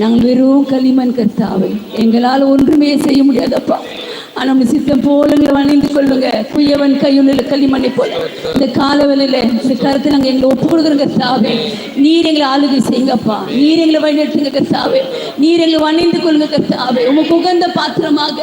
நாங்கள் வெறும் களிமண் கர்த்தாவே, எங்களால் ஒன்றுமே செய்ய முடியாதப்பா. ஆனால் சித்தம் போல வணிந்து கொள்ளுங்க. குயவன் கையுள்ள களிமண்ணை போல இந்த காலவெளியில இந்த கருத்தை நாங்கள் எங்களை ஒப்பு கொடுக்குறோங்க கர்த்தாவே. நீர் எங்களை ஆளுகை செய்யுங்கப்பா. நீர் எங்களை வழிநடத்துங்க கர்த்தாவே. நீர் எங்களை வணிந்து கொள்ளுங்க கர்த்தாவே. உமக்கு உகந்த பாத்திரமாக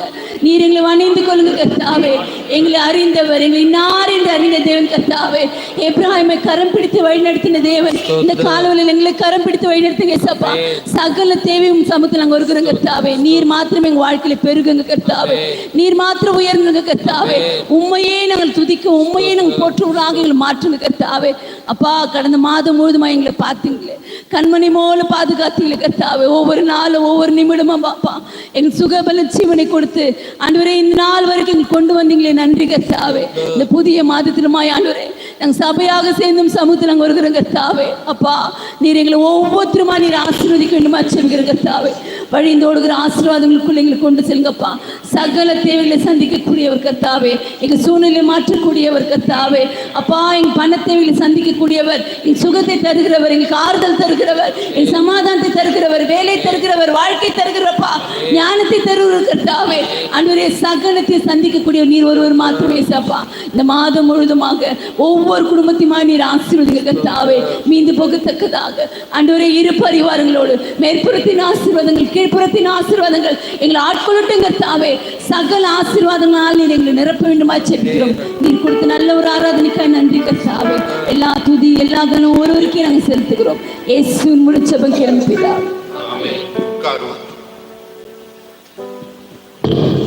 நீர் எங்களை வணிந்து கொள்ளுங்க கர்த்தாவே. எங்களை அறிந்தவர், எங்களை இன்னார் என்று அறிந்த தேவன் கர்த்தாவே. எப்ராஹிமை கரம் பிடித்து வழிநடத்தின தேவன் இந்த காலவெளியில் எங்களை கரம் பிடித்து வழிநடத்துங்க சப்பா. சகல தேவையும் சமூகத்தில் நாங்கள் இருக்கிறோம் கர்த்தாவே. நீர் மாத்திரம் எங்கள் வாழ்க்கையில பெருகுங்க கர்த்தாவே. நீர் மாத்திரம் உயர்ந்துங்க கர்த்தாவே. உண்மையே நாங்கள் துதிக்க, உண்மையே நாங்கள் போற்றுவதாக எங்களை மாற்றுங்க கர்த்தாவே. அப்பா, கடந்த மாதம் முழுதுமா எங்களை பார்த்தீங்களே, கண்மணி போல பாதுகாத்தீங்களே கர்த்தாவே. ஒவ்வொரு நாளும் ஒவ்வொரு நிமிடமும் பாப்பா எங்கள் சுகபல ஜீவனை கொடுத்து ஆண்டவரே இந்த நாள் வரைக்கும் எங்களுக்கு கொண்டு வந்தீங்களே, நன்றி கர்த்தாவே. இந்த புதிய மாதத்திலுமாய் ஆண்டவரே நாங்கள் சபையாக சேர்ந்தும் சமூகத்தில் நாங்கள் வருகிறோம் கர்த்தாவே. அப்பா, நீர் எங்களை ஒவ்வொருத்தருமா நீர் ஆசீர்வதிக்க வேண்டுமா சொல்கிற கர்த்தாவே. வழிந்தோடுகிற ஆசீர்வாதங்களுக்குள்ள எங்களை கொண்டு செல்லுங்கப்பா. சகல தேவைகளை சந்திக்கக்கூடியவர் கர்த்தாவே. எங்கள் சூழ்நிலை மாற்றக்கூடியவர் கர்த்தாவே. அப்பா, எங்கள் பண தேவைகளை சந்திக்கக்கூடியவர், எங்கள் சுகத்தை தருகிறவர், எங்களுக்கு ஆறுதல் தருகிறவர், எங்கள் சமாதானத்தை தருகிறவர், வேலை தருகிறவர், வாழ்க்கை தருகிறப்பா, ஞானத்தை தருகிறவர் கர்த்தாவே. ஆண்டவரே, சகலத்தை சந்திக்கக்கூடிய நீர் ஒருவர் மாத்திரமே சப்பா. இந்த மாதம் முழுதுமாக ஒவ்வொரு குடும்பத்தையுமா நீர் ஆசீர்வதிங்க கர்த்தாவே. மீண்டு போகத்தக்கதாக ஆண்டவரே இரு பரிவாரங்களோடு மேற்புறத்தின் ஆசீர்வாதங்கள், கீழ்ப்புறத்தின் ஆசீர்வாதங்கள் எங்களை ஆட்கொள்ளட்டும் கர்த்தாவே. சகல ஆசீர்வாதங்களால் நீர் எங்களை நிரப்ப வேண்டுமா செல்கிறோம். நீர் கொடுத்த நல்ல ஒரு ஆராதனைக்காக நன்றி கர்த்தாவே. எல்லா துதி எல்லா கனம் ஒருவருக்கே நாங்கள் செலுத்துகிறோம். இயேசுவின் முழு ஜெபம் கேளும் பிதாவே.